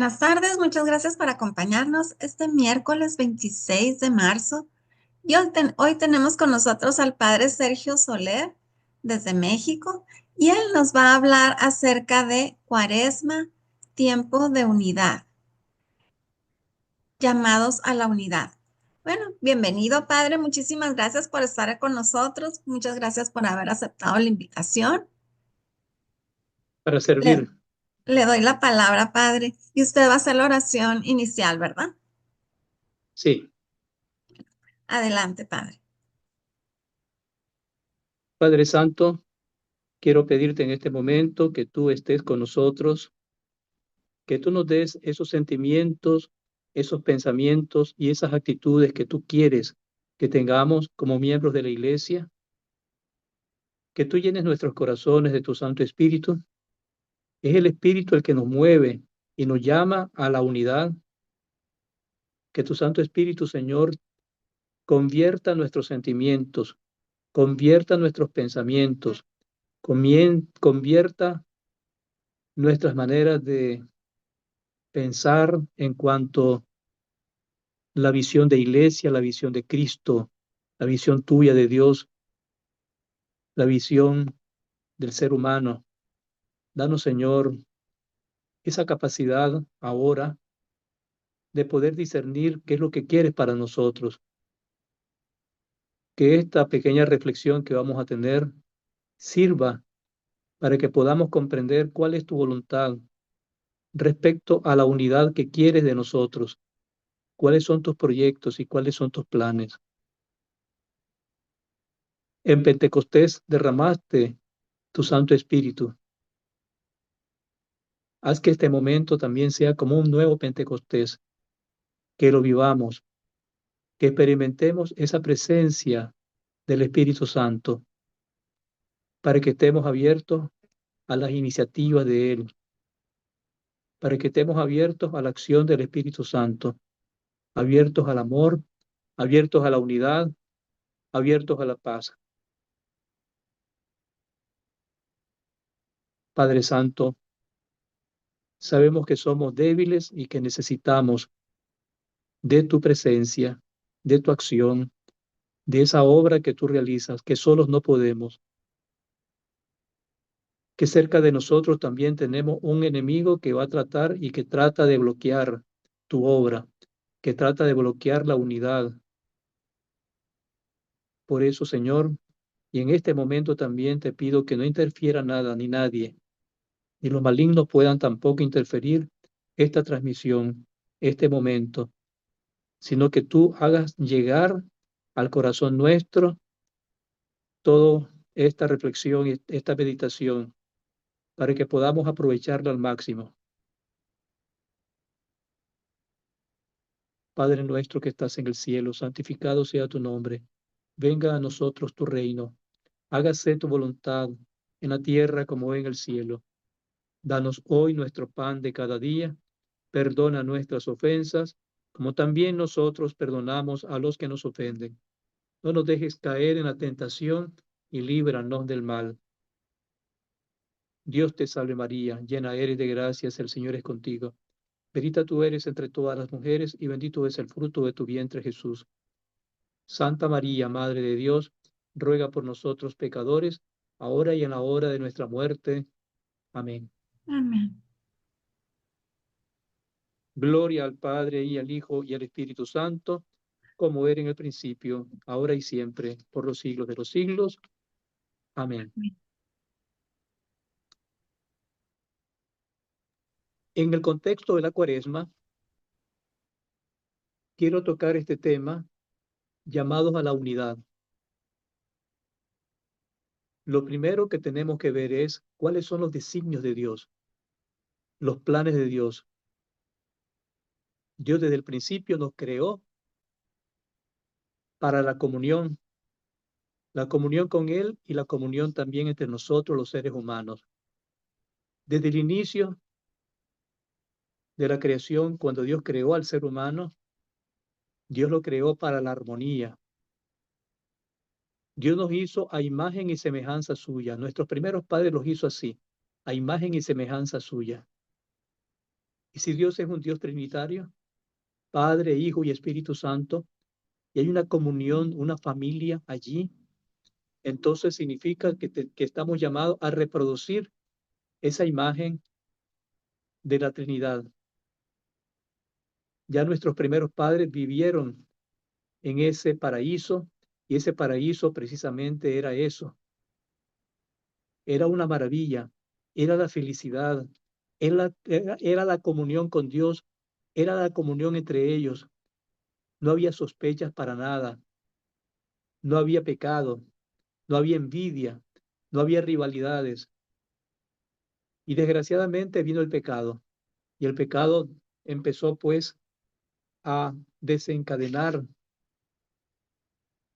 Buenas tardes, muchas gracias por acompañarnos este miércoles 26 de marzo. Y hoy tenemos con nosotros al padre Sergio Soler desde México y él nos va a hablar acerca de Cuaresma, tiempo de unidad, llamados a la unidad. Bueno, bienvenido padre, muchísimas gracias por estar con nosotros, muchas gracias por haber aceptado la invitación. Para Le, servir. le doy la palabra, padre, y usted va a hacer la oración inicial, ¿verdad? Sí. Adelante, padre. Padre Santo, quiero pedirte en este momento que tú estés con nosotros, que tú nos des esos sentimientos, esos pensamientos y esas actitudes que tú quieres que tengamos como miembros de la iglesia, que tú llenes nuestros corazones de tu Santo Espíritu. Es el Espíritu el que nos mueve y nos llama a la unidad. Que tu Santo Espíritu, Señor, convierta nuestros sentimientos, convierta nuestros pensamientos, convierta nuestras maneras de pensar en cuanto a la visión de iglesia, la visión de Cristo, la visión tuya de Dios, la visión del ser humano. Danos, Señor, esa capacidad ahora de poder discernir qué es lo que quieres para nosotros. Que esta pequeña reflexión que vamos a tener sirva para que podamos comprender cuál es tu voluntad respecto a la unidad que quieres de nosotros, cuáles son tus proyectos y cuáles son tus planes. En Pentecostés derramaste tu Santo Espíritu. Haz que este momento también sea como un nuevo Pentecostés, que lo vivamos, que experimentemos esa presencia del Espíritu Santo, para que estemos abiertos a las iniciativas de Él, para que estemos abiertos a la acción del Espíritu Santo, abiertos al amor, abiertos a la unidad, abiertos a la paz. Padre Santo, sabemos que somos débiles y que necesitamos de tu presencia, de tu acción, de esa obra que tú realizas, que solos no podemos, que cerca de nosotros también tenemos un enemigo que va a tratar y que trata de bloquear tu obra, que trata de bloquear la unidad. Por eso, Señor, y en este momento también te pido que no interfiera nada ni nadie, ni los malignos puedan tampoco interferir esta transmisión, este momento, sino que tú hagas llegar al corazón nuestro toda esta reflexión y esta meditación para que podamos aprovecharla al máximo. Padre nuestro que estás en el cielo, santificado sea tu nombre. Venga a nosotros tu reino. Hágase tu voluntad en la tierra como en el cielo. Danos hoy nuestro pan de cada día. Perdona nuestras ofensas, como también nosotros perdonamos a los que nos ofenden. No nos dejes caer en la tentación y líbranos del mal. Dios te salve María, llena eres de gracias, el Señor es contigo. Bendita tú eres entre todas las mujeres y bendito es el fruto de tu vientre Jesús. Santa María, Madre de Dios, ruega por nosotros pecadores, ahora y en la hora de nuestra muerte. Amén. Amén. Gloria al Padre y al Hijo y al Espíritu Santo, como era en el principio, ahora y siempre, por los siglos de los siglos. Amén. En el contexto de la Cuaresma, quiero tocar este tema, llamados a la unidad. Lo primero que tenemos que ver es cuáles son los designios de Dios, los planes de Dios. Dios desde el principio nos creó para la comunión con Él y la comunión también entre nosotros los seres humanos. Desde el inicio de la creación, cuando Dios creó al ser humano, Dios lo creó para la armonía. Dios nos hizo a imagen y semejanza suya. Nuestros primeros padres los hizo así, a imagen y semejanza suya. Y si Dios es un Dios trinitario, Padre, Hijo y Espíritu Santo, y hay una comunión, una familia allí, entonces significa que estamos llamados a reproducir esa imagen de la Trinidad. Ya nuestros primeros padres vivieron en ese paraíso y ese paraíso precisamente era eso, era una maravilla, era la felicidad, era la comunión con Dios, era la comunión entre ellos. No había sospechas para nada, no había pecado, no había envidia, no había rivalidades. Y desgraciadamente vino el pecado. Y el pecado empezó pues a desencadenar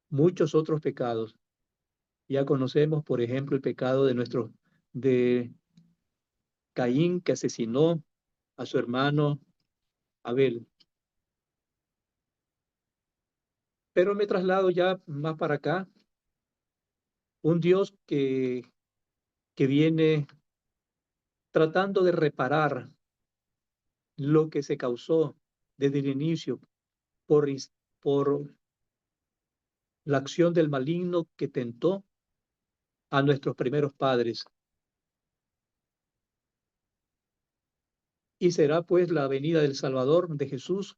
muchos otros pecados. Ya conocemos, por ejemplo, el pecado de Caín, que asesinó a su hermano Abel. Pero me traslado ya más para acá, un Dios que viene tratando de reparar lo que se causó desde el inicio por la acción del maligno que tentó a nuestros primeros padres. Y será pues la venida del Salvador, de Jesús,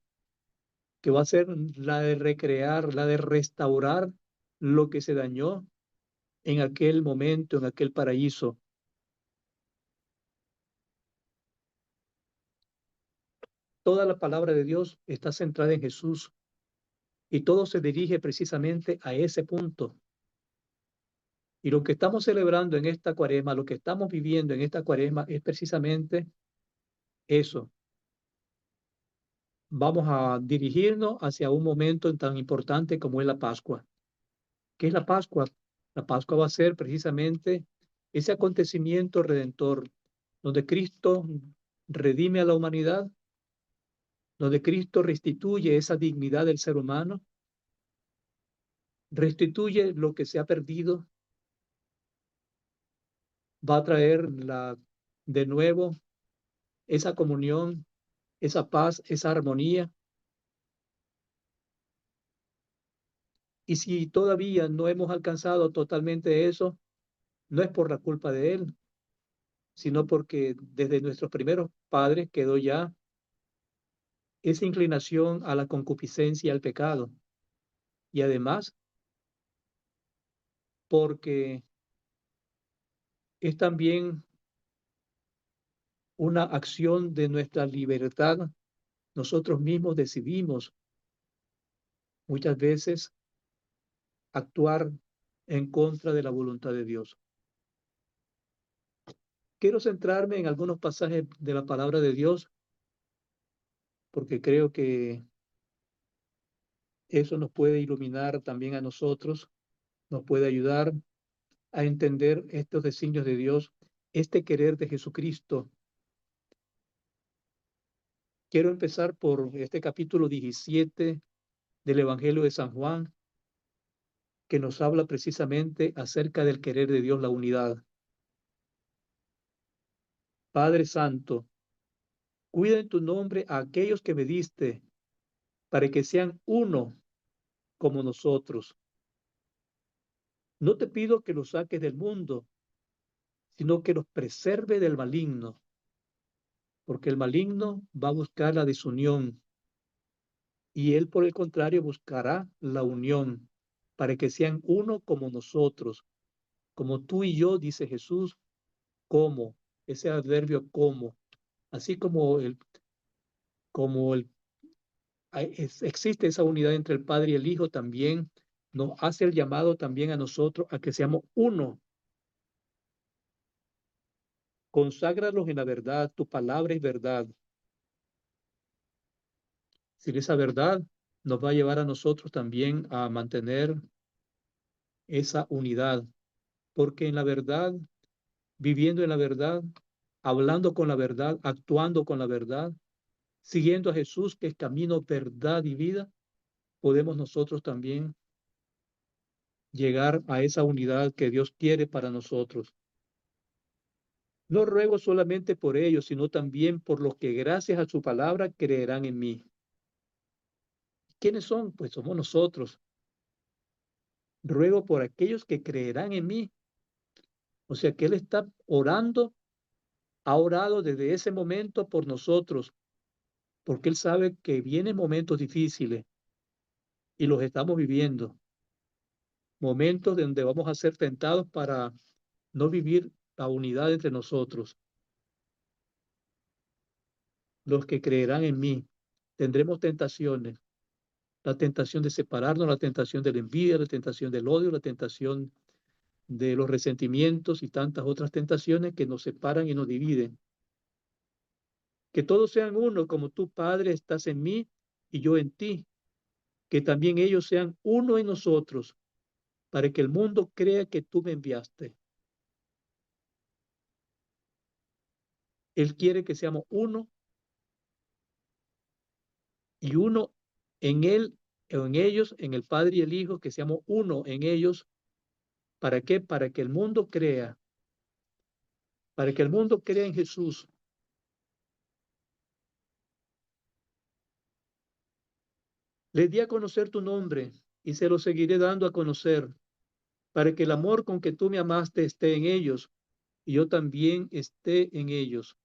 que va a ser la de recrear, la de restaurar lo que se dañó en aquel momento, en aquel paraíso. Toda la palabra de Dios está centrada en Jesús y todo se dirige precisamente a ese punto. Y lo que estamos celebrando en esta cuaresma, lo que estamos viviendo en esta cuaresma es precisamente eso. Vamos a dirigirnos hacia un momento tan importante como es la Pascua. ¿Qué es la Pascua? La Pascua va a ser precisamente ese acontecimiento redentor, donde Cristo redime a la humanidad, donde Cristo restituye esa dignidad del ser humano, restituye lo que se ha perdido, va a traer de nuevo esa comunión, esa paz, esa armonía. Y si todavía no hemos alcanzado totalmente eso, no es por la culpa de Él, sino porque desde nuestros primeros padres quedó ya esa inclinación a la concupiscencia y al pecado. Y además, porque es también una acción de nuestra libertad. Nosotros mismos decidimos muchas veces actuar en contra de la voluntad de Dios. Quiero centrarme en algunos pasajes de la palabra de Dios porque creo que eso nos puede iluminar también a nosotros, nos puede ayudar a entender estos designios de Dios, este querer de Jesucristo. Quiero empezar por este capítulo 17 del Evangelio de San Juan, que nos habla precisamente acerca del querer de Dios, la unidad. Padre Santo, cuida en tu nombre a aquellos que me diste, para que sean uno como nosotros. No te pido que los saques del mundo, sino que los preserve del maligno, porque el maligno va a buscar la desunión y él, por el contrario, buscará la unión, para que sean uno como nosotros, como tú y yo, dice Jesús, como, ese adverbio como, así como existe esa unidad entre el Padre y el Hijo, también nos hace el llamado también a nosotros a que seamos uno. Conságralos en la verdad, tu palabra es verdad. Si esa verdad nos va a llevar a nosotros también a mantener esa unidad, porque en la verdad, viviendo en la verdad, hablando con la verdad, actuando con la verdad, siguiendo a Jesús, que es camino, verdad y vida, podemos nosotros también llegar a esa unidad que Dios quiere para nosotros. No ruego solamente por ellos, sino también por los que gracias a su palabra creerán en mí. ¿Quiénes son? Pues somos nosotros. Ruego por aquellos que creerán en mí. O sea que Él está orando, ha orado desde ese momento por nosotros, porque Él sabe que vienen momentos difíciles y los estamos viviendo. Momentos donde vamos a ser tentados para no vivir la unidad entre nosotros. Los que creerán en mí, tendremos tentaciones. La tentación de separarnos, la tentación de la envidia, la tentación del odio, la tentación de los resentimientos y tantas otras tentaciones que nos separan y nos dividen. Que todos sean uno, como tú, Padre, estás en mí y yo en ti. Que también ellos sean uno en nosotros, para que el mundo crea que tú me enviaste. Él quiere que seamos uno y uno en Él o en ellos, en el Padre y el Hijo, que seamos uno en ellos. ¿Para qué? Para que el mundo crea en Jesús. Les di a conocer tu nombre y se lo seguiré dando a conocer, para que el amor con que tú me amaste esté en ellos y yo también esté en ellos.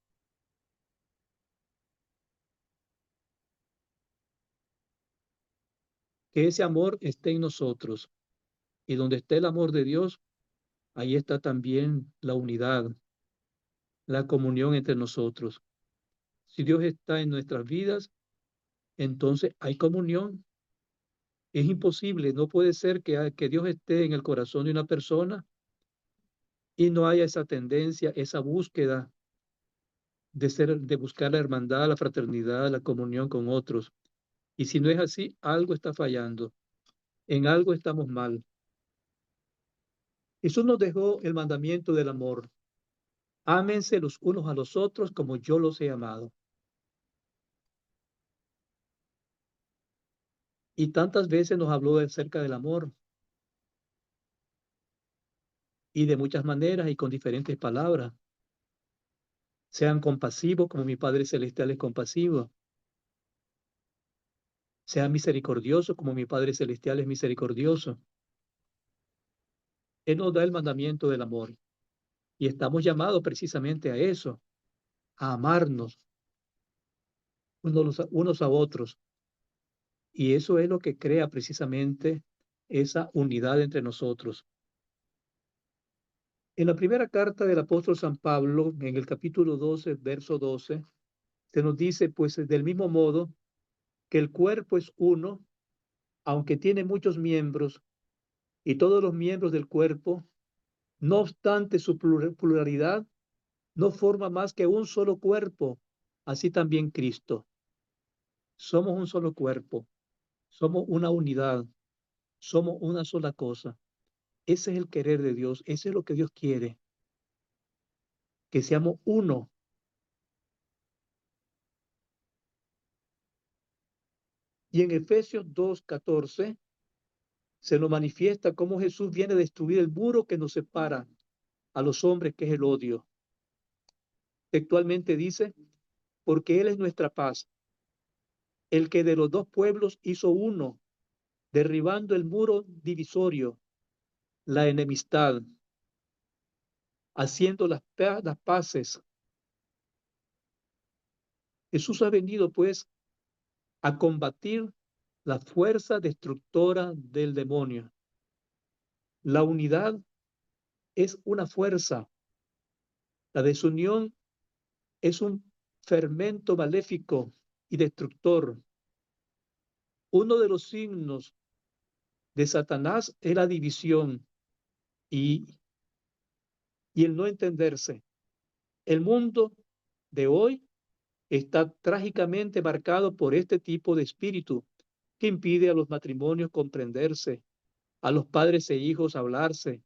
Que ese amor esté en nosotros. Y donde esté el amor de Dios, ahí está también la unidad, la comunión entre nosotros. Si Dios está en nuestras vidas, entonces hay comunión. Es imposible, no puede ser que Dios esté en el corazón de una persona y no haya esa tendencia, esa búsqueda de buscar la hermandad, la fraternidad, la comunión con otros. Y si no es así, algo está fallando, en algo estamos mal. Jesús nos dejó el mandamiento del amor. Ámense los unos a los otros como yo los he amado. Y tantas veces nos habló acerca del amor y de muchas maneras y con diferentes palabras. Sean compasivos como mi Padre Celestial es compasivo. Sean misericordiosos como mi Padre Celestial es misericordioso. Él nos da el mandamiento del amor y estamos llamados precisamente a eso, a amarnos unos a otros. Y eso es lo que crea precisamente esa unidad entre nosotros. En la primera carta del apóstol San Pablo, en el capítulo 12, verso 12, se nos dice, pues del mismo modo que el cuerpo es uno, aunque tiene muchos miembros, y todos los miembros del cuerpo, no obstante su pluralidad, no forma más que un solo cuerpo, así también Cristo. Somos un solo cuerpo, somos una unidad, somos una sola cosa. Ese es el querer de Dios, ese es lo que Dios quiere, que seamos uno. Y en Efesios 2:14 se nos manifiesta cómo Jesús viene a destruir el muro que nos separa a los hombres, que es el odio. Textualmente dice, porque Él es nuestra paz, el que de los dos pueblos hizo uno, derribando el muro divisorio, la enemistad, haciendo las paces. Jesús ha venido pues a combatir la fuerza destructora del demonio. La unidad es una fuerza, la desunión es un fermento maléfico y destructor. Uno de los signos de Satanás es la división y, y el no entenderse. El mundo de hoy está trágicamente marcado por este tipo de espíritu que impide a los matrimonios comprenderse, a los padres e hijos hablarse,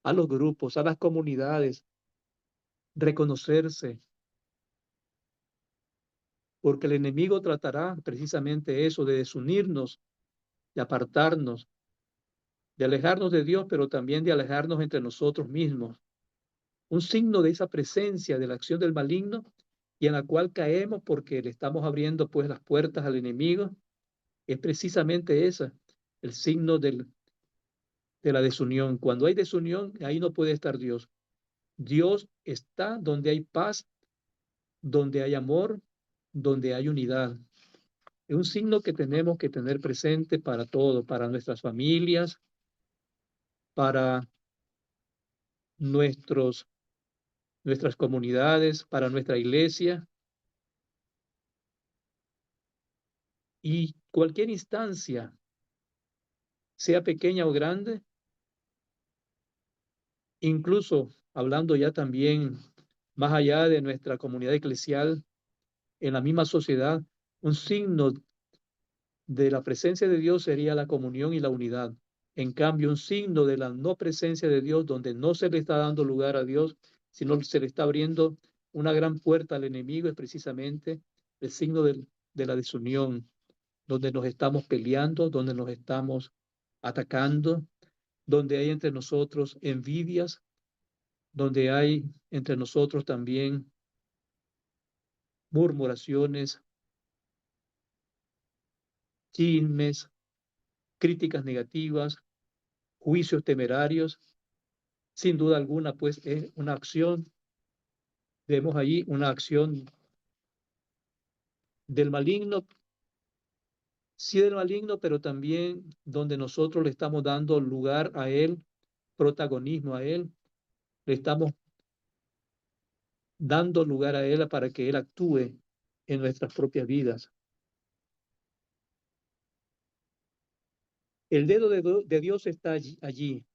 a los grupos, a las comunidades, reconocerse, porque el enemigo tratará precisamente eso, de desunirnos, de apartarnos, de alejarnos de Dios, pero también de alejarnos entre nosotros mismos. un signo de esa presencia de la acción del maligno y en la cual caemos porque le estamos abriendo pues las puertas al enemigo, es precisamente esa, el signo de la desunión. Cuando hay desunión, ahí no puede estar Dios. Dios está donde hay paz, donde hay amor, donde hay unidad. Es un signo que tenemos que tener presente para todo, para nuestras familias, para nuestros, nuestras comunidades, para nuestra iglesia y cualquier instancia, sea pequeña o grande, incluso hablando ya también más allá de nuestra comunidad eclesial, en la misma sociedad, un signo de la presencia de Dios sería la comunión y la unidad. En cambio, un signo de la no presencia de Dios, donde no se le está dando lugar a Dios, sino se le está abriendo una gran puerta al enemigo, es precisamente el signo de la desunión, donde nos estamos peleando, donde nos estamos atacando, donde hay entre nosotros envidias, donde hay entre nosotros también murmuraciones, chismes, críticas negativas, juicios temerarios. Sin duda alguna, pues es una acción, vemos allí una acción del maligno, sí del maligno, pero también donde nosotros le estamos dando lugar a él, protagonismo a él, le estamos dando lugar a él para que él actúe en nuestras propias vidas. El dedo de Dios está allí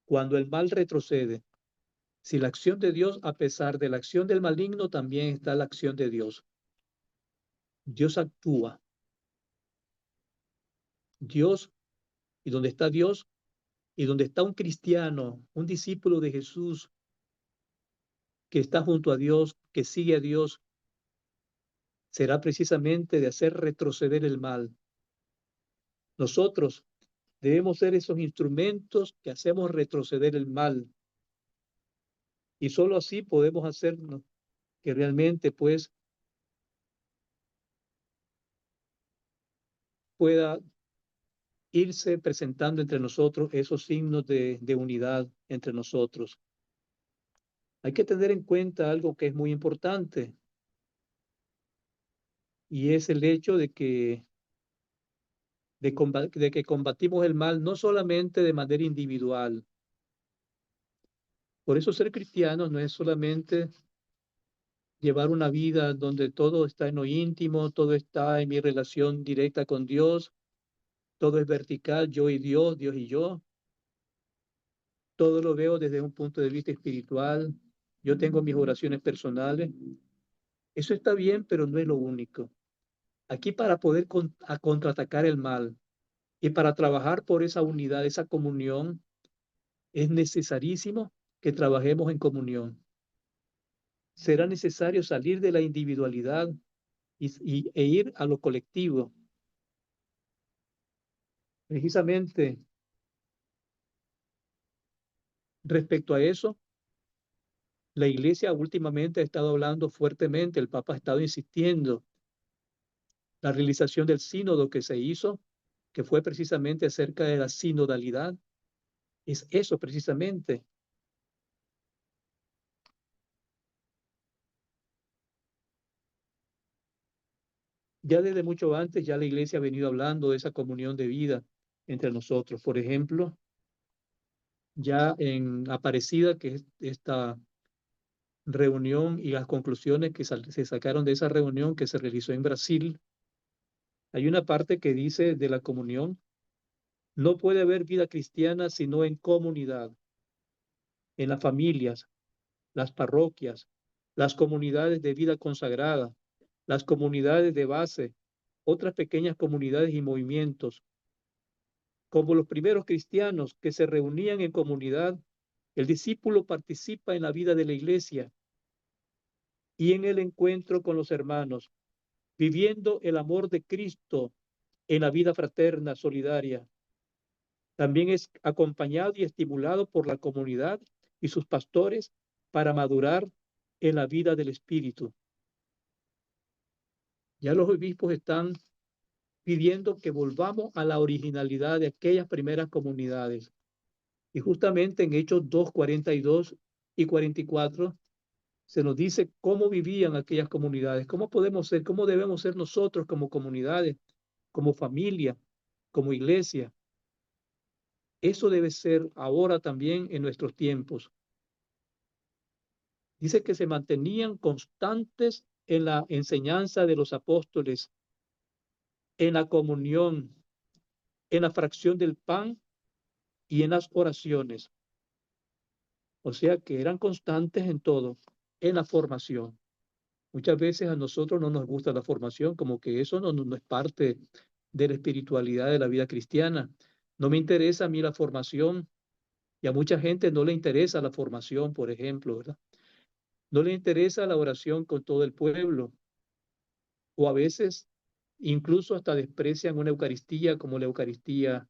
cuando el mal retrocede. Si la acción de Dios, a pesar de la acción del maligno, también está la acción de Dios. Dios actúa. Dios, y donde está Dios, y donde está un cristiano, un discípulo de Jesús, que está junto a Dios, que sigue a Dios, será precisamente de hacer retroceder el mal. Nosotros debemos ser esos instrumentos que hacemos retroceder el mal. Y solo así podemos hacernos que realmente pues pueda irse presentando entre nosotros esos signos de unidad entre nosotros. Hay que tener en cuenta algo que es muy importante y es el hecho de que combatimos el mal no solamente de manera individual. Por eso ser cristianos no es solamente llevar una vida donde todo está en lo íntimo, todo está en mi relación directa con Dios, todo es vertical, yo y Dios, Dios y yo. Todo lo veo desde un punto de vista espiritual. Yo tengo mis oraciones personales. Eso está bien, pero no es lo único. Aquí para poder contraatacar el mal y para trabajar por esa unidad, esa comunión, es necesarísimo que trabajemos en comunión. Será necesario salir de la individualidad e ir a lo colectivo. Precisamente respecto a eso, la iglesia últimamente ha estado hablando fuertemente, el Papa ha estado insistiendo, la realización del sínodo que se hizo, que fue precisamente acerca de la sinodalidad, es eso precisamente. Ya desde mucho antes, ya la iglesia ha venido hablando de esa comunión de vida entre nosotros. Por ejemplo, ya en Aparecida, que es esta reunión y las conclusiones que se sacaron de esa reunión que se realizó en Brasil, hay una parte que dice de la comunión, no puede haber vida cristiana sino en comunidad, en las familias, las parroquias, las comunidades de vida consagrada, las comunidades de base, otras pequeñas comunidades y movimientos. Como los primeros cristianos que se reunían en comunidad, el discípulo participa en la vida de la iglesia y en el encuentro con los hermanos, viviendo el amor de Cristo en la vida fraterna, solidaria. También es acompañado y estimulado por la comunidad y sus pastores para madurar en la vida del Espíritu. Ya los obispos están pidiendo que volvamos a la originalidad de aquellas primeras comunidades. Y justamente en Hechos 2, 42 y 44 se nos dice cómo vivían aquellas comunidades, cómo podemos ser, cómo debemos ser nosotros como comunidades, como familia, como iglesia. Eso debe ser ahora también en nuestros tiempos. Dice que se mantenían constantes en la enseñanza de los apóstoles, en la comunión, en la fracción del pan y en las oraciones. O sea que eran constantes en todo, en la formación. Muchas veces a nosotros no nos gusta la formación, como que eso no es parte de la espiritualidad de la vida cristiana. No me interesa a mí la formación y a mucha gente no le interesa la formación, por ejemplo, ¿verdad? No le interesa la oración con todo el pueblo o a veces incluso hasta desprecian una Eucaristía como la Eucaristía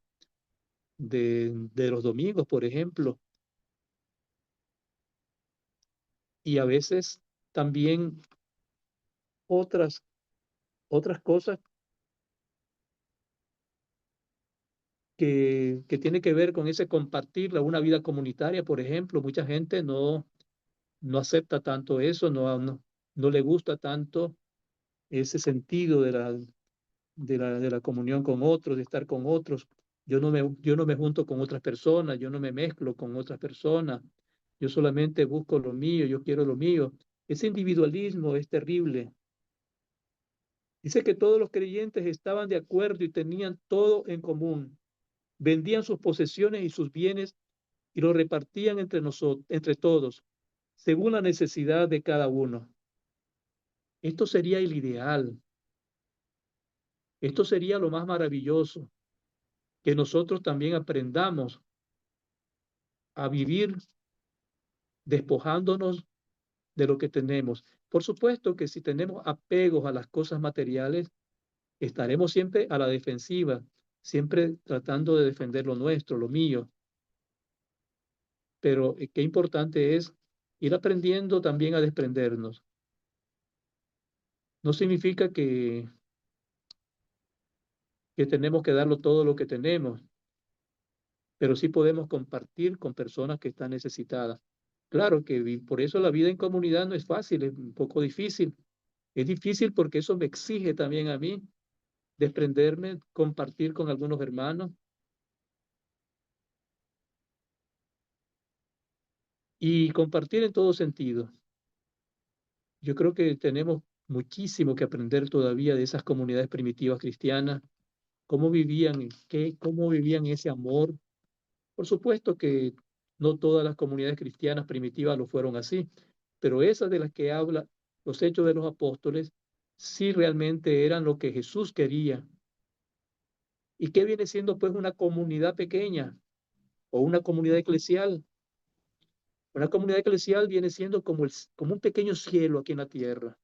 de los domingos, por ejemplo. Y a veces también otras, otras cosas que tiene que ver con ese compartir una vida comunitaria, por ejemplo. Mucha gente no acepta tanto eso, no le gusta tanto ese sentido de la comunión con otros, de estar con otros. Yo no me junto con otras personas, yo no me mezclo con otras personas, yo solamente busco lo mío, yo quiero lo mío. Ese individualismo es terrible. Dice que todos los creyentes estaban de acuerdo y tenían todo en común. Vendían sus posesiones y sus bienes y los repartían entre nosotros, entre todos, según la necesidad de cada uno. Esto sería el ideal. Esto sería lo más maravilloso, que nosotros también aprendamos a vivir despojándonos de lo que tenemos. Por supuesto que si tenemos apegos a las cosas materiales, estaremos siempre a la defensiva, siempre tratando de defender lo nuestro, lo mío. Pero qué importante es ir aprendiendo también a desprendernos. No significa que tenemos que darlo todo lo que tenemos, pero sí podemos compartir con personas que están necesitadas. Claro que por eso la vida en comunidad no es fácil, es un poco difícil. Es difícil porque eso me exige también a mí desprenderme, compartir con algunos hermanos y compartir en todo sentido. Yo creo que tenemos muchísimo que aprender todavía de esas comunidades primitivas cristianas, cómo vivían, cómo vivían ese amor. Por supuesto que no todas las comunidades cristianas primitivas lo fueron así, pero esas de las que habla los Hechos de los Apóstoles sí realmente eran lo que Jesús quería. ¿Y qué viene siendo pues una comunidad pequeña o una comunidad eclesial? Una comunidad eclesial viene siendo como un pequeño cielo aquí en la tierra.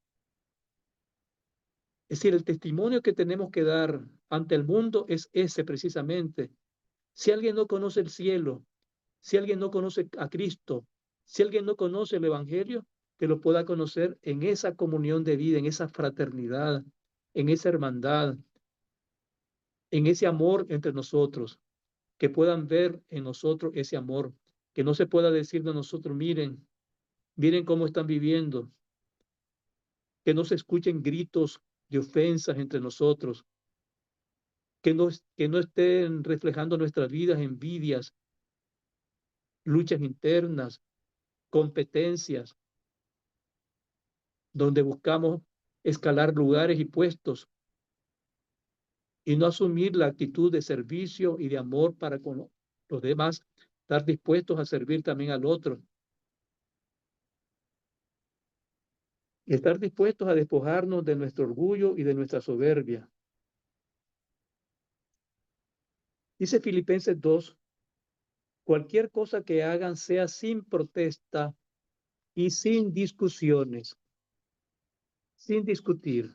Es decir, el testimonio que tenemos que dar ante el mundo es ese precisamente. Si alguien no conoce el cielo, si alguien no conoce a Cristo, si alguien no conoce el Evangelio, que lo pueda conocer en esa comunión de vida, en esa fraternidad, en esa hermandad, en ese amor entre nosotros, que puedan ver en nosotros ese amor, que no se pueda decir de nosotros, miren cómo están viviendo, que no se escuchen gritos de ofensas entre nosotros, que no estén reflejando nuestras vidas envidias, luchas internas, competencias, donde buscamos escalar lugares y puestos y no asumir la actitud de servicio y de amor para con los demás, estar dispuestos a servir también al otro, y estar dispuestos a despojarnos de nuestro orgullo y de nuestra soberbia. Dice Filipenses 2, cualquier cosa que hagan sea sin protesta y sin discusiones, sin discutir.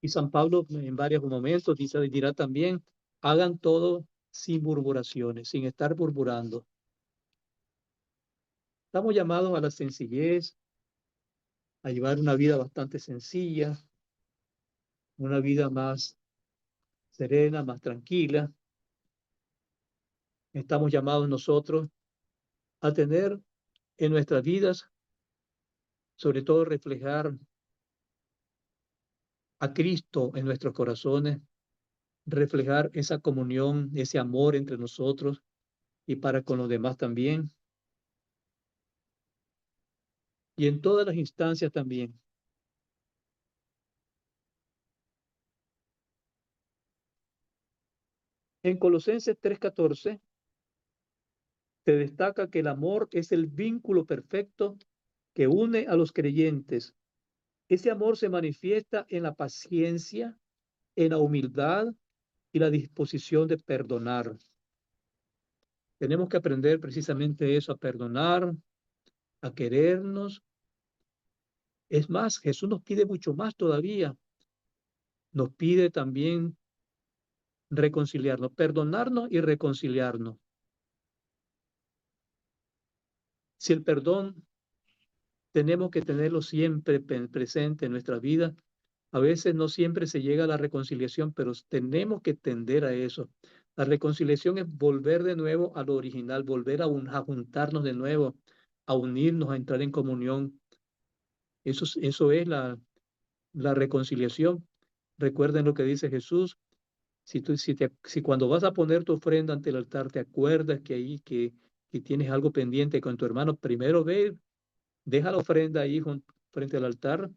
Y San Pablo en varios momentos dirá también, hagan todo sin murmuraciones, sin estar murmurando. Estamos llamados a la sencillez, a llevar una vida bastante sencilla, una vida más serena, más tranquila. Estamos llamados nosotros a tener en nuestras vidas, sobre todo reflejar a Cristo en nuestros corazones, reflejar esa comunión, ese amor entre nosotros y para con los demás también, y en todas las instancias también. En Colosenses 3:14 se destaca que el amor es el vínculo perfecto que une a los creyentes. Ese amor se manifiesta en la paciencia, en la humildad y la disposición de perdonar. Tenemos que aprender precisamente eso, a perdonar, a querernos. Es más, Jesús nos pide mucho más todavía. Nos pide también reconciliarnos, perdonarnos y reconciliarnos. Si el perdón tenemos que tenerlo siempre presente en nuestra vida, a veces no siempre se llega a la reconciliación, pero tenemos que tender a eso. La reconciliación es volver de nuevo a lo original, volver a juntarnos de nuevo, a unirnos, a entrar en comunión. Eso es la reconciliación. Recuerden lo que dice Jesús. Si cuando vas a poner tu ofrenda ante el altar te acuerdas que ahí que tienes algo pendiente con tu hermano, primero ve, deja la ofrenda ahí frente al altar,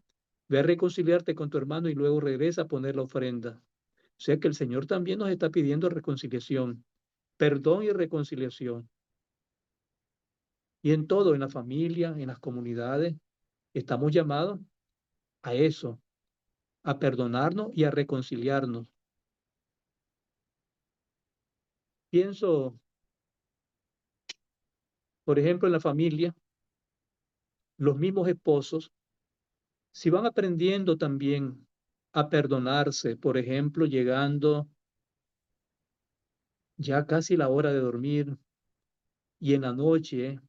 ve a reconciliarte con tu hermano y luego regresa a poner la ofrenda. O sea que el Señor también nos está pidiendo reconciliación, perdón y reconciliación. Y en todo, en la familia, en las comunidades, estamos llamados a eso, a perdonarnos y a reconciliarnos. Pienso, por ejemplo, en la familia, los mismos esposos, si van aprendiendo también a perdonarse, por ejemplo, llegando ya casi la hora de dormir y en la noche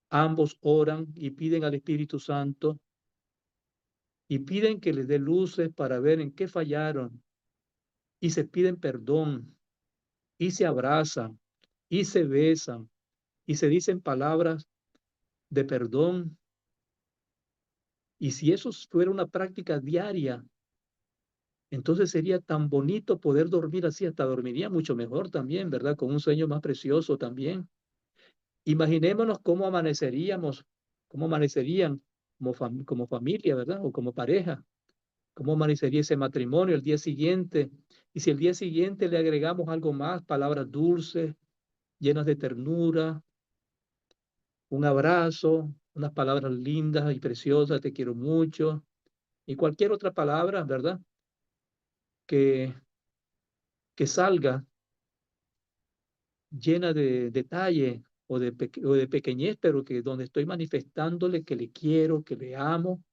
ambos oran y piden al Espíritu Santo y piden que les dé luces para ver en qué fallaron y se piden perdón y se abrazan y se besan y se dicen palabras de perdón. Y si eso fuera una práctica diaria, entonces sería tan bonito poder dormir así, hasta dormiría mucho mejor también, ¿verdad? Con un sueño más precioso también. Imaginémonos cómo amanecerían como familia, ¿verdad? O como pareja, cómo amanecería ese matrimonio el día siguiente. Y si el día siguiente le agregamos algo más, palabras dulces, llenas de ternura, un abrazo, unas palabras lindas y preciosas, te quiero mucho, y cualquier otra palabra, ¿verdad? Que, que salga llena de detalle o de pequeñez, pero que donde estoy manifestándole que le quiero, que le amo.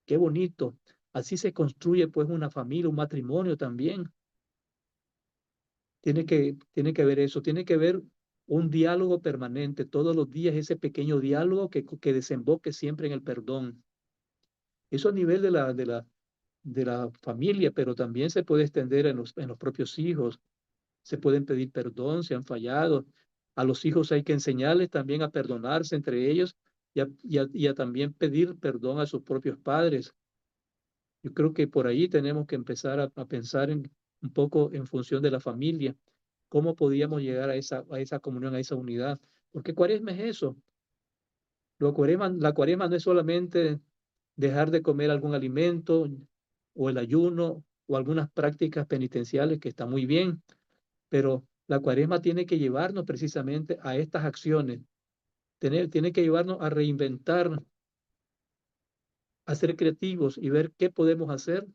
Qué bonito. Así se construye pues una familia, un matrimonio también. Tiene que ver eso, tiene que ver un diálogo permanente, todos los días ese pequeño diálogo que desemboque siempre en el perdón. Eso a nivel de la familia, pero también se puede extender en los propios hijos. Se pueden pedir perdón si han fallado. A los hijos hay que enseñarles también a perdonarse entre ellos y a también pedir perdón a sus propios padres. Yo creo que por ahí tenemos que empezar a pensar un poco en función de la familia, cómo podíamos llegar a esa comunión, a esa unidad. Porque cuaresma es eso. La cuaresma no es solamente dejar de comer algún alimento o el ayuno o algunas prácticas penitenciales que está muy bien, pero la cuaresma tiene que llevarnos precisamente a estas acciones, tiene que llevarnos a reinventar, a ser creativos y ver qué podemos hacer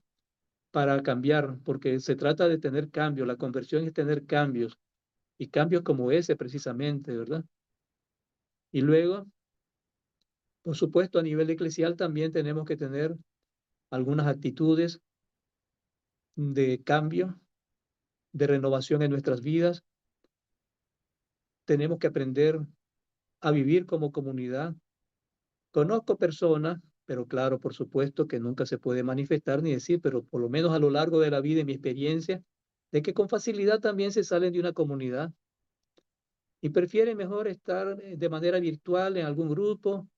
para cambiar, porque se trata de tener cambios, la conversión es tener cambios y cambios como ese precisamente, ¿verdad? Y luego, por supuesto, a nivel eclesial también tenemos que tener algunas actitudes de cambio, de renovación en nuestras vidas. Tenemos que aprender a vivir como comunidad. Conozco personas, pero claro, por supuesto que nunca se puede manifestar ni decir, pero por lo menos a lo largo de la vida y mi experiencia, de que con facilidad también se salen de una comunidad y prefieren mejor estar de manera virtual en algún grupo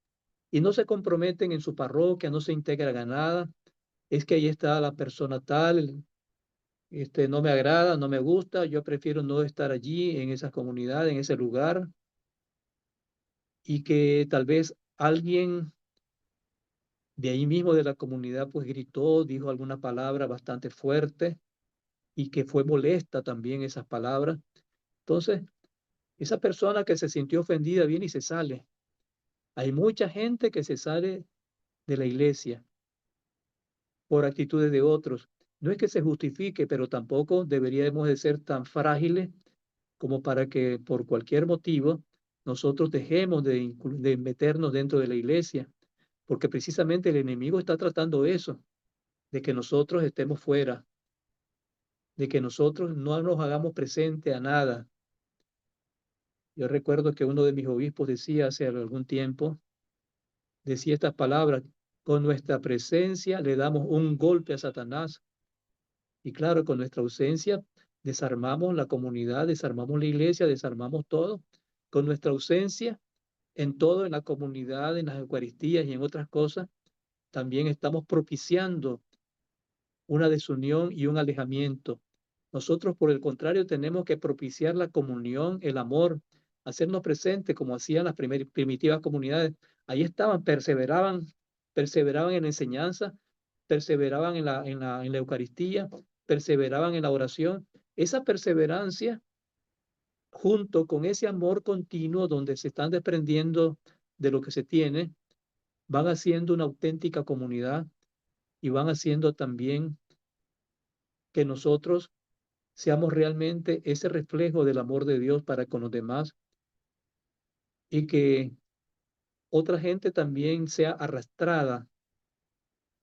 y no se comprometen en su parroquia, no se integran a nada. Es que ahí está la persona tal, no me agrada, no me gusta, yo prefiero no estar allí en esa comunidad, en ese lugar, y que tal vez alguien de ahí mismo de la comunidad pues gritó, dijo alguna palabra bastante fuerte y que fue molesta también esas palabras. Entonces, esa persona que se sintió ofendida viene y se sale. Hay mucha gente que se sale de la iglesia por actitudes de otros. No es que se justifique, pero tampoco deberíamos de ser tan frágiles como para que por cualquier motivo nosotros dejemos de meternos dentro de la iglesia, porque precisamente el enemigo está tratando eso, de que nosotros estemos fuera, de que nosotros no nos hagamos presente a nada. Yo recuerdo que uno de mis obispos decía hace algún tiempo, decía estas palabras: con nuestra presencia le damos un golpe a Satanás. Y claro, con nuestra ausencia desarmamos la comunidad, desarmamos la iglesia, desarmamos todo. Con nuestra ausencia en todo, en la comunidad, en las Eucaristías y en otras cosas, también estamos propiciando una desunión y un alejamiento. Nosotros, por el contrario, tenemos que propiciar la comunión, el amor, hacernos presentes como hacían las primitivas comunidades. Ahí estaban, perseveraban en la enseñanza, perseveraban en la Eucaristía, perseveraban en la oración. Esa perseverancia, junto con ese amor continuo donde se están desprendiendo de lo que se tiene, van haciendo una auténtica comunidad y van haciendo también que nosotros seamos realmente ese reflejo del amor de Dios para con los demás y que otra gente también sea arrastrada,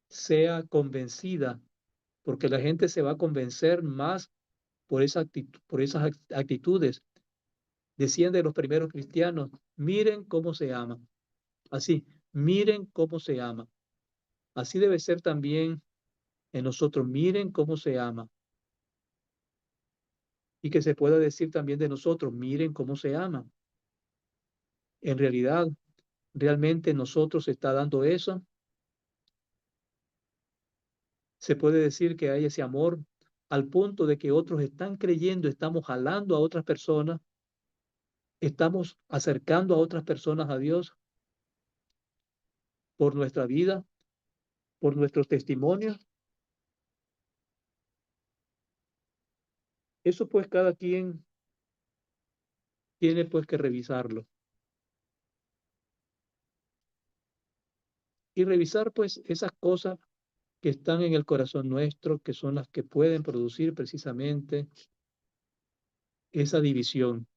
sea convencida, porque la gente se va a convencer más por esas actitudes. Decían de los primeros cristianos: miren cómo se aman. Así, miren cómo se ama. Así debe ser también en nosotros: miren cómo se ama. Y que se pueda decir también de nosotros: miren cómo se ama. En realidad, realmente nosotros está dando eso. Se puede decir que hay ese amor al punto de que otros están creyendo, estamos jalando a otras personas, estamos acercando a otras personas a Dios por nuestra vida, por nuestros testimonios. Eso pues cada quien tiene pues que revisarlo. Y revisar pues esas cosas que están en el corazón nuestro, que son las que pueden producir precisamente esa división.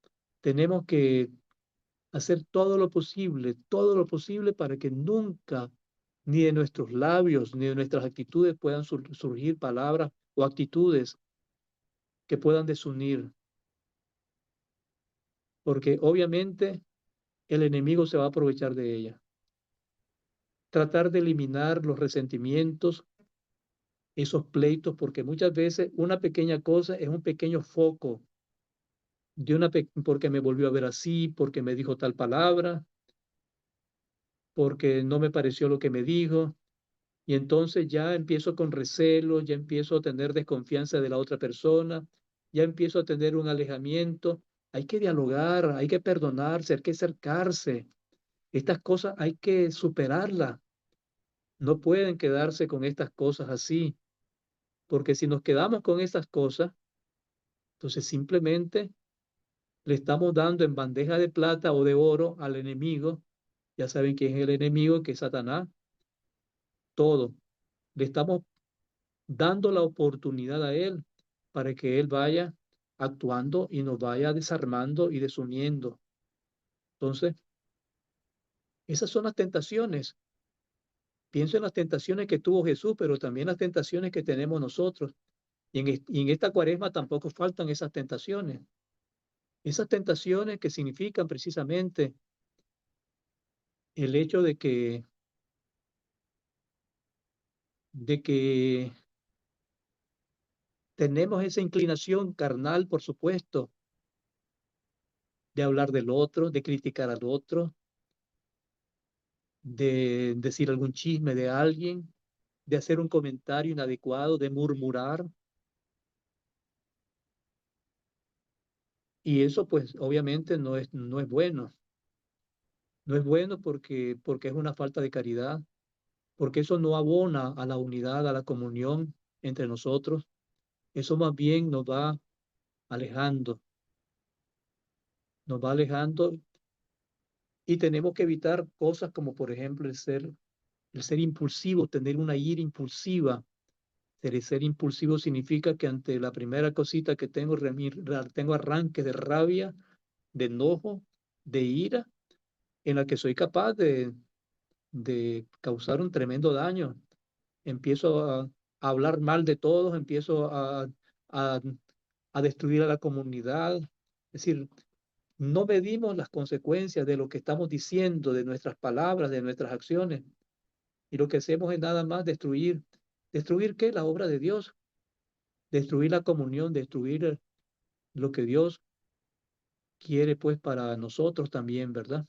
Tenemos que hacer todo lo posible para que nunca, ni de nuestros labios, ni de nuestras actitudes puedan surgir palabras o actitudes que puedan desunir, porque obviamente el enemigo se va a aprovechar de ella. Tratar de eliminar los resentimientos, esos pleitos, porque muchas veces una pequeña cosa es un pequeño foco porque me volvió a ver así, porque me dijo tal palabra, porque no me pareció lo que me dijo. Y entonces ya empiezo con recelo, ya empiezo a tener desconfianza de la otra persona, ya empiezo a tener un alejamiento. Hay que dialogar, hay que perdonarse, hay que acercarse. Estas cosas hay que superarlas. No pueden quedarse con estas cosas así, porque si nos quedamos con estas cosas, entonces simplemente le estamos dando en bandeja de plata o de oro al enemigo. Ya saben quién es el enemigo, que es Satanás. Todo. Le estamos dando la oportunidad a Él para que Él vaya actuando y nos vaya desarmando y desuniendo. Entonces, esas son las tentaciones. Pienso en las tentaciones que tuvo Jesús, pero también las tentaciones que tenemos nosotros. Y en esta cuaresma tampoco faltan esas tentaciones. Esas tentaciones que significan precisamente el hecho de que tenemos esa inclinación carnal, por supuesto, de hablar del otro, de criticar al otro, de decir algún chisme de alguien, de hacer un comentario inadecuado, de murmurar. Y eso pues obviamente no es bueno. No es bueno porque es una falta de caridad, porque eso no abona a la unidad, a la comunión entre nosotros. Eso más bien alejando, nos va alejando y tenemos que evitar cosas como por ejemplo el ser impulsivo, tener una ira impulsiva. Ser impulsivo significa que ante la primera cosita que tengo arranque de rabia, de enojo, de ira, en la que soy capaz de causar un tremendo daño. Empiezo a hablar mal de todos, empiezo a, a destruir a la comunidad. Es decir, no medimos las consecuencias de lo que estamos diciendo, de nuestras palabras, de nuestras acciones, y lo que hacemos es nada más destruir. ¿Destruir qué? La obra de Dios, destruir la comunión, destruir lo que Dios quiere pues para nosotros también, ¿verdad?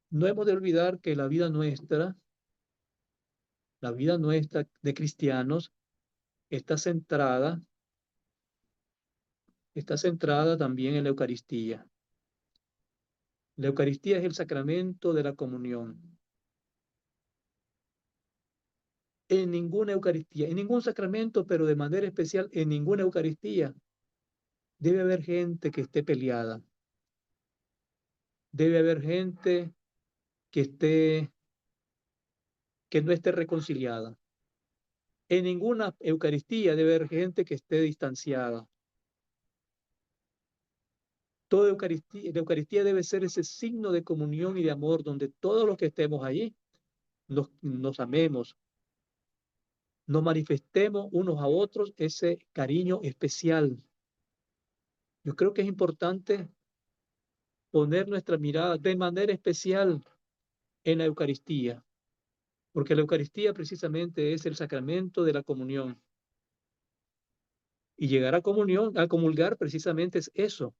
No hemos de olvidar que la vida nuestra de cristianos, está centrada, está centrada también en la Eucaristía. La Eucaristía es el sacramento de la comunión. En ninguna Eucaristía, en ningún sacramento, pero de manera especial en ninguna Eucaristía, debe haber gente que esté peleada, debe haber gente que que no esté reconciliada. En ninguna Eucaristía debe haber gente que esté distanciada. La Eucaristía debe ser ese signo de comunión y de amor donde todos los que estemos allí nos amemos, nos manifestemos unos a otros ese cariño especial. Yo creo que es importante poner nuestra mirada de manera especial en la Eucaristía, porque la Eucaristía precisamente es el sacramento de la comunión. Y llegar a comunión, a comulgar precisamente es eso.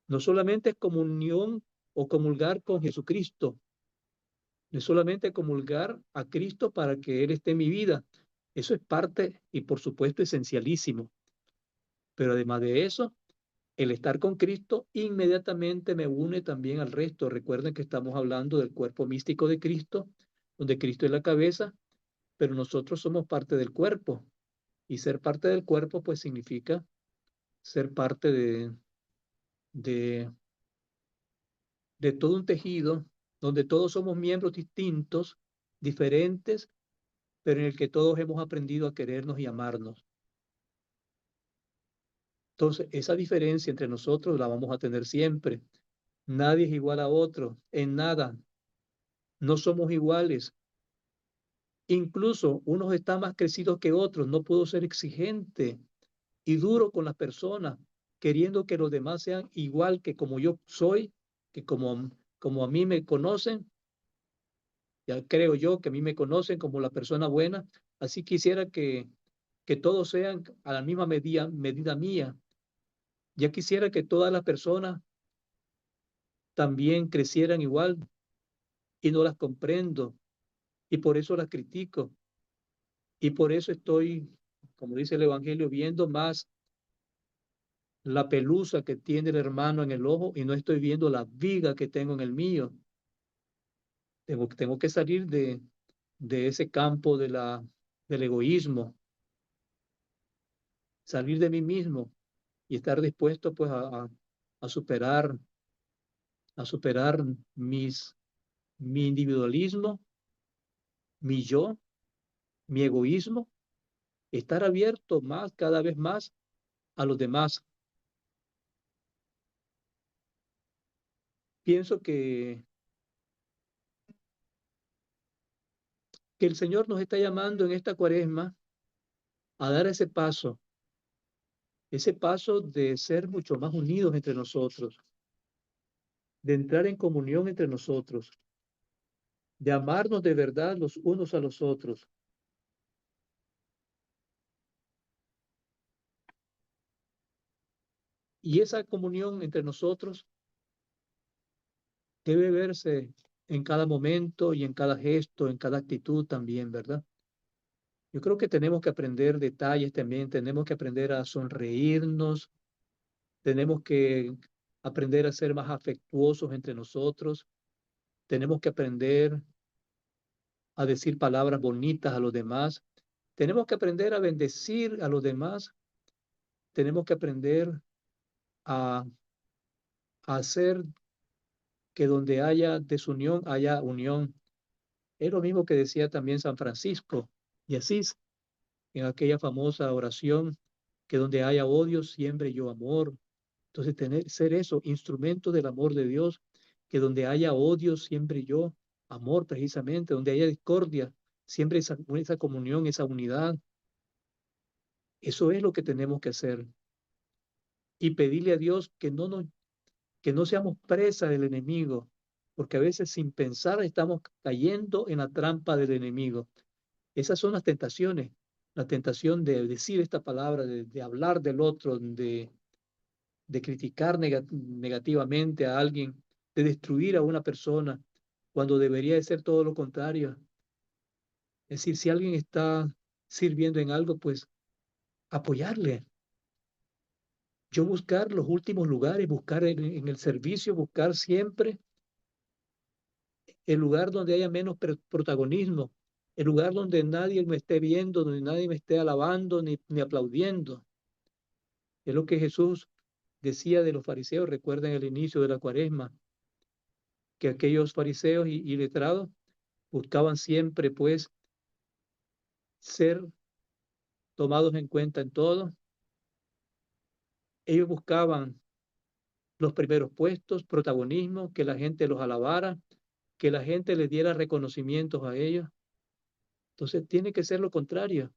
No solamente es comunión o comulgar con Jesucristo, no es solamente comulgar a Cristo para que Él esté en mi vida. Eso es parte y por supuesto esencialísimo. Pero además de eso, el estar con Cristo inmediatamente me une también al resto. Recuerden que estamos hablando del cuerpo místico de Cristo, donde Cristo es la cabeza, pero nosotros somos parte del cuerpo. Y ser parte del cuerpo, pues significa ser parte de, de todo un tejido donde todos somos miembros distintos, diferentes, pero en el que todos hemos aprendido a querernos y amarnos. Entonces, esa diferencia entre nosotros la vamos a tener siempre. Nadie es igual a otro, en nada. No somos iguales. Incluso unos están más crecidos que otros. No puedo ser exigente y duro con las personas, queriendo que los demás sean igual que como yo soy, que como a mí me conocen. Ya creo yo que a mí me conocen como la persona buena. Así quisiera que todos sean a la misma medida mía. Ya quisiera que todas las personas también crecieran igual y no las comprendo y por eso las critico y por eso estoy, como dice el Evangelio, viendo más la pelusa que tiene el hermano en el ojo y no estoy viendo la viga que tengo en el mío. Tengo que salir de ese campo del egoísmo, salir de mí mismo y estar dispuesto pues a superar, a superar mi individualismo, mi yo, mi egoísmo, estar abierto más, cada vez más a los demás. Pienso que el Señor nos está llamando en esta cuaresma a dar ese paso, ese paso de ser mucho más unidos entre nosotros, de entrar en comunión entre nosotros, de amarnos de verdad los unos a los otros. Y esa comunión entre nosotros debe verse en cada momento y en cada gesto, en cada actitud también, ¿verdad? Yo creo que tenemos que aprender detalles también, tenemos que aprender a sonreírnos, tenemos que aprender a ser más afectuosos entre nosotros, tenemos que aprender a decir palabras bonitas a los demás, tenemos que aprender a bendecir a los demás, tenemos que aprender a, a hacer que donde haya desunión haya unión. Es lo mismo que decía también San Francisco y Asís en aquella famosa oración, que donde haya odio, siembre yo amor. Entonces, ser eso, instrumento del amor de Dios, que donde haya odio, siempre yo amor, precisamente, donde haya discordia, siempre esa comunión, esa unidad. Eso es lo que tenemos que hacer. Y pedirle a Dios que no seamos presa del enemigo, porque a veces sin pensar estamos cayendo en la trampa del enemigo. Esas son las tentaciones, la tentación de decir esta palabra, de hablar del otro, de criticar negativamente a alguien, de destruir a una persona, cuando debería de ser todo lo contrario. Es decir, si alguien está sirviendo en algo, pues apoyarle. Yo buscar los últimos lugares, buscar en el servicio, buscar siempre el lugar donde haya menos protagonismo, el lugar donde nadie me esté viendo, donde nadie me esté alabando ni aplaudiendo. Es lo que Jesús decía de los fariseos, recuerden el inicio de la cuaresma, que aquellos fariseos y letrados buscaban siempre, pues, ser tomados en cuenta en todo. Ellos buscaban los primeros puestos, protagonismo, que la gente los alabara, que la gente les diera reconocimientos a ellos. Entonces tiene que ser lo contrario,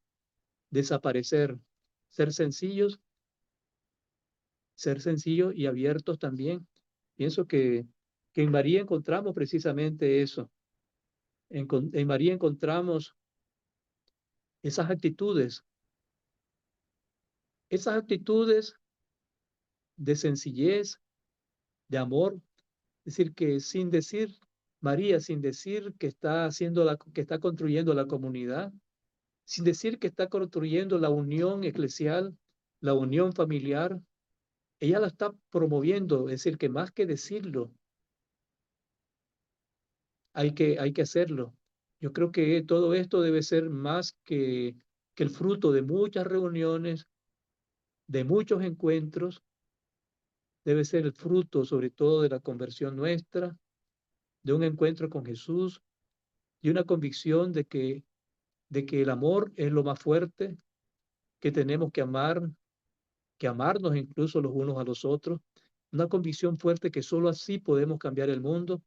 desaparecer, ser sencillos, ser sencillos y abiertos también. Pienso que en María encontramos precisamente eso. En María encontramos esas actitudes de sencillez, de amor, es decir, que sin decir, María, sin decir que está haciendo que está construyendo la comunidad, sin decir que está construyendo la unión eclesial, la unión familiar, ella la está promoviendo, es decir, que más que decirlo, hay que hacerlo. Yo creo que todo esto debe ser más que el fruto de muchas reuniones, de muchos encuentros, debe ser el fruto sobre todo de la conversión nuestra, de un encuentro con Jesús y una convicción de que el amor es lo más fuerte, que tenemos que amar, que amarnos incluso los unos a los otros. Una convicción fuerte que solo así podemos cambiar el mundo.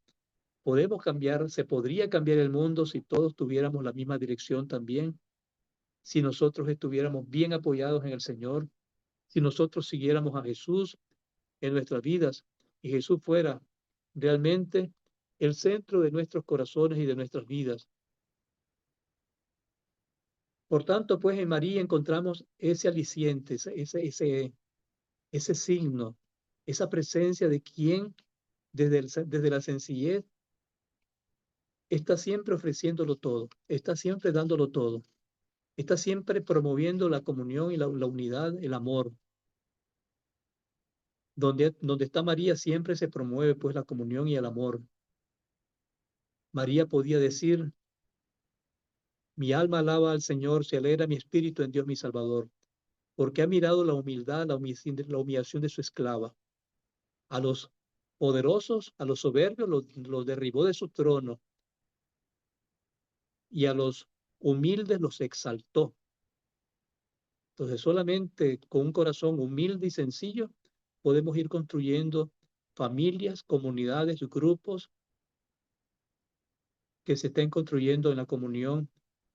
Podemos cambiar, se podría cambiar el mundo si todos tuviéramos la misma dirección también, si nosotros estuviéramos bien apoyados en el Señor, si nosotros siguiéramos a Jesús en nuestras vidas y Jesús fuera realmente el centro de nuestros corazones y de nuestras vidas. Por tanto, pues en María encontramos ese aliciente, ese signo, esa presencia de quien desde la sencillez está siempre ofreciéndolo todo, está siempre dándolo todo, está siempre promoviendo la comunión y la unidad, el amor. Donde está María siempre se promueve pues la comunión y el amor. María podía decir, mi alma alaba al Señor, se alegra mi espíritu en Dios mi Salvador, porque ha mirado la humildad, la humillación de su esclava. A los poderosos, a los soberbios, los derribó de su trono y a los humildes los exaltó. Entonces, solamente con un corazón humilde y sencillo podemos ir construyendo familias, comunidades, grupos que se estén construyendo en la comunión,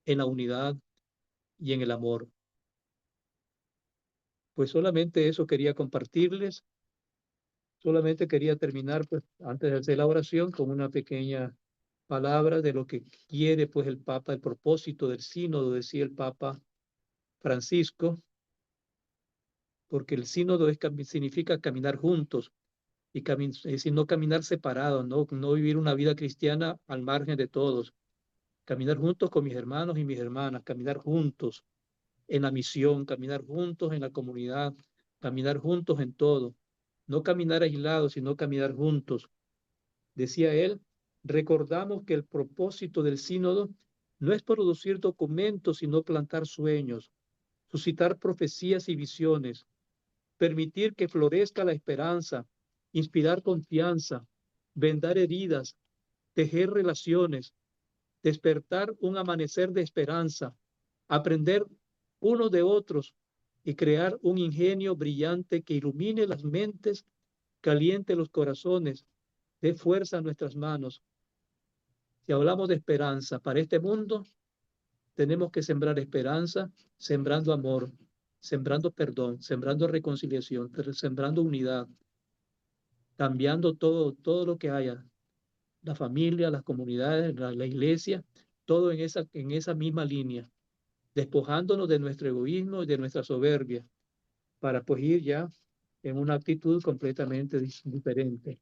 en la unidad y en el amor. Pues solamente eso quería compartirles. Solamente quería terminar, pues, antes de hacer la oración, con una pequeña palabra de lo que quiere, pues, el Papa, el propósito del sínodo, decía el Papa Francisco, porque el sínodo significa caminar juntos y es decir, no caminar separados, no vivir una vida cristiana al margen de todos, caminar juntos con mis hermanos y mis hermanas, caminar juntos en la misión, caminar juntos en la comunidad, caminar juntos en todo, no caminar aislados, sino caminar juntos. Decía él, recordamos que el propósito del sínodo no es producir documentos, sino plantar sueños, suscitar profecías y visiones, permitir que florezca la esperanza, inspirar confianza, vendar heridas, tejer relaciones, despertar un amanecer de esperanza, aprender unos de otros y crear un ingenio brillante que ilumine las mentes, caliente los corazones, dé fuerza a nuestras manos. Si hablamos de esperanza para este mundo, tenemos que sembrar esperanza, sembrando amor, sembrando perdón, sembrando reconciliación, sembrando unidad, cambiando todo lo que haya, la familia, las comunidades, la iglesia, todo en esa misma línea, despojándonos de nuestro egoísmo y de nuestra soberbia, para pues ir ya en una actitud completamente diferente.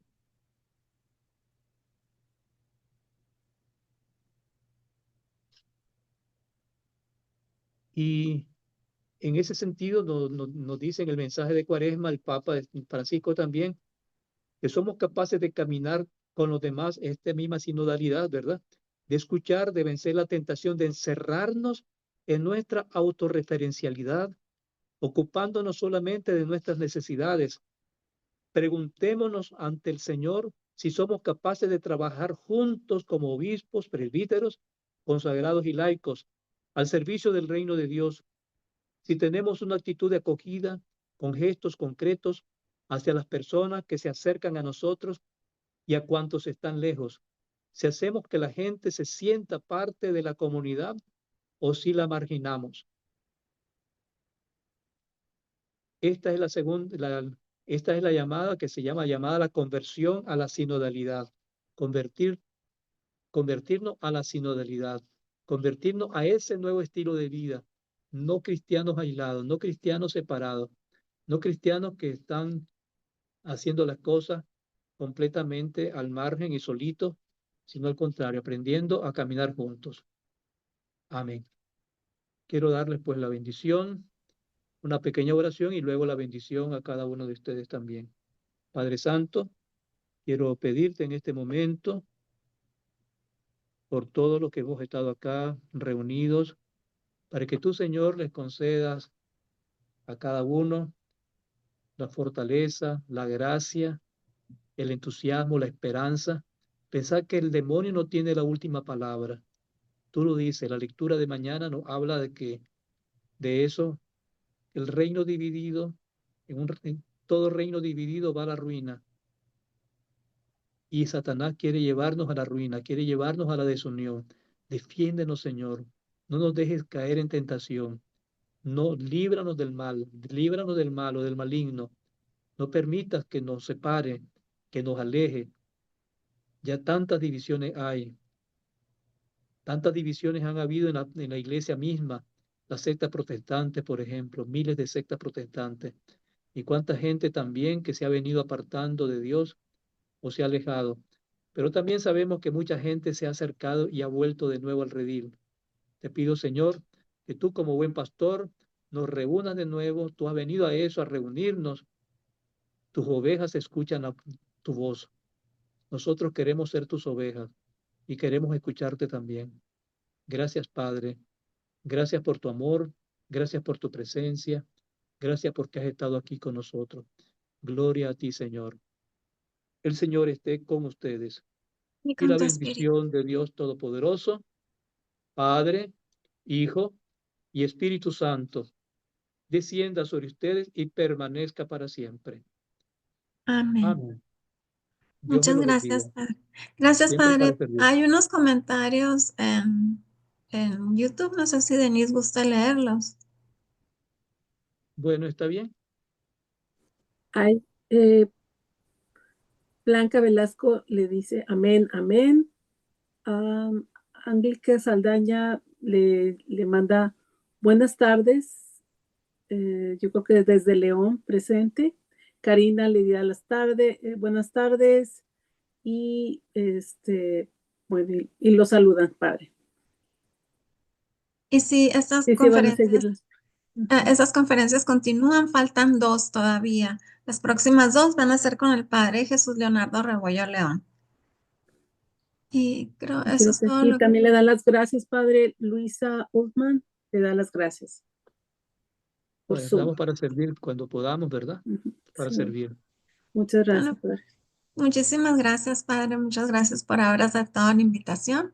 Y en ese sentido nos dice en el mensaje de Cuaresma el Papa Francisco también, que somos capaces de caminar con los demás esta misma sinodalidad, ¿verdad? De escuchar, de vencer la tentación, de encerrarnos en nuestra autorreferencialidad, ocupándonos solamente de nuestras necesidades. Preguntémonos ante el Señor si somos capaces de trabajar juntos como obispos, presbíteros, consagrados y laicos, al servicio del reino de Dios. Si tenemos una actitud de acogida con gestos concretos hacia las personas que se acercan a nosotros y a cuantos están lejos. Si hacemos que la gente se sienta parte de la comunidad o si la marginamos. Esta es la segunda, esta es la llamada que se llama llamada a la conversión a la sinodalidad. Convertir, convertirnos a la sinodalidad, convertirnos a ese nuevo estilo de vida, no cristianos aislados, no cristianos separados, no cristianos que están haciendo las cosas completamente al margen y solitos, sino al contrario, aprendiendo a caminar juntos. Amén. Quiero darles pues la bendición, una pequeña oración y luego la bendición a cada uno de ustedes también. Padre Santo, quiero pedirte en este momento por todos los que hemos estado acá reunidos, para que tú, Señor, les concedas a cada uno la fortaleza, la gracia, el entusiasmo, la esperanza. Pensar que el demonio no tiene la última palabra. Tú lo dices, la lectura de mañana nos habla de que de eso, el reino dividido, en todo reino dividido va a la ruina. Y Satanás quiere llevarnos a la ruina, quiere llevarnos a la desunión. Defiéndenos, Señor. No nos dejes caer en tentación. No, líbranos del mal, líbranos del malo, del maligno. No permitas que nos separe, que nos aleje. Ya tantas divisiones hay. Tantas divisiones han habido en la iglesia misma, las sectas protestantes, por ejemplo, miles de sectas protestantes, y cuánta gente también que se ha venido apartando de Dios o se ha alejado. Pero también sabemos que mucha gente se ha acercado y ha vuelto de nuevo al redil. Te pido, Señor, que tú como buen pastor nos reúnas de nuevo. Tú has venido a eso, a reunirnos. Tus ovejas escuchan tu voz. Nosotros queremos ser tus ovejas y queremos escucharte también. Gracias, Padre. Gracias por tu amor, gracias por tu presencia, gracias porque has estado aquí con nosotros. Gloria a ti, Señor. El Señor esté con ustedes Y y con la tu espíritu. bendición de Dios Todopoderoso, Padre, Hijo y Espíritu Santo, descienda sobre ustedes y permanezca para siempre. Amén. Amén. Dios me Muchas los bendiga. gracias, Padre. Gracias, Siempre para Padre. servir. Hay unos comentarios en YouTube. No sé si Denise gusta leerlos. Bueno, está bien. Ay, Blanca Velasco le dice amén, amén. Am, Angélica Saldaña le manda buenas tardes. Yo creo que desde León presente. Karina le da las tardes, buenas tardes. Y bueno, y lo saludan, padre. Y si Sí, sí, van a seguirlas. esas conferencias continúan, faltan dos todavía. Las próximas dos van a ser con el padre Jesús Leonardo Rebollo León. Y creo Y eso creo es que todo aquí lo que... también le da las gracias, padre Luisa Ullman, le da las gracias por Bueno, Zoom. estamos para servir cuando podamos, ¿verdad? Para Sí, servir. muchas Bueno, gracias, padre. muchísimas gracias, padre. Muchas gracias por haber aceptado la invitación.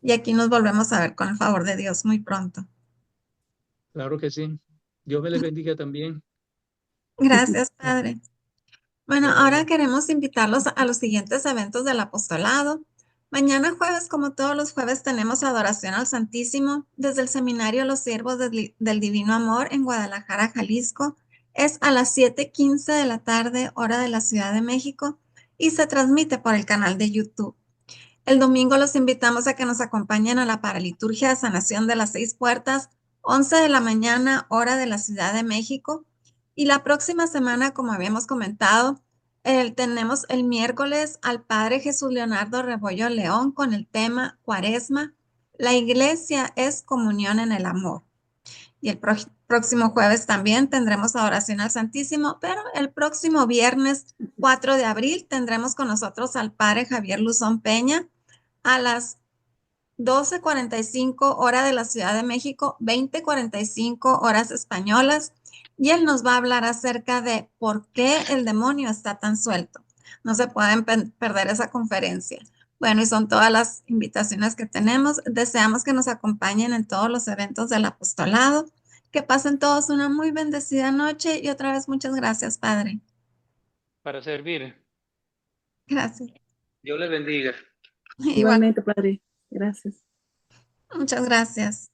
Y aquí nos volvemos a ver con el favor de Dios muy pronto. Claro que sí. Dios me les bendiga también. Gracias, padre. Bueno, ahora Bueno, queremos invitarlos a los siguientes eventos del apostolado. Mañana jueves, como todos los jueves, tenemos adoración al Santísimo desde el Seminario Los Siervos del Divino Amor en Guadalajara, Jalisco. Es a las 7:15 de la tarde, hora de la Ciudad de México, y se transmite por el canal de YouTube. El domingo los invitamos a que nos acompañen a la paraliturgia de sanación de las 6 puertas, 11 de la mañana, hora de la Ciudad de México. Y la próxima semana, como habíamos comentado, tenemos el miércoles al Padre Jesús Leonardo Rebollo León con el tema Cuaresma. La iglesia es comunión en el amor. Y el próximo jueves también tendremos adoración al Santísimo, pero el próximo viernes 4 de abril tendremos con nosotros al Padre Javier Luzón Peña a las 12:45 hora de la Ciudad de México, 20:45 horas españolas, y él nos va a hablar acerca de por qué el demonio está tan suelto. No se pueden perder esa conferencia. Bueno, y son todas las invitaciones que tenemos. Deseamos que nos acompañen en todos los eventos del apostolado. Que pasen todos una muy bendecida noche y otra vez muchas gracias, Padre. para servir. Gracias. Dios les bendiga. Igual, Igualmente, padre. Gracias. muchas gracias.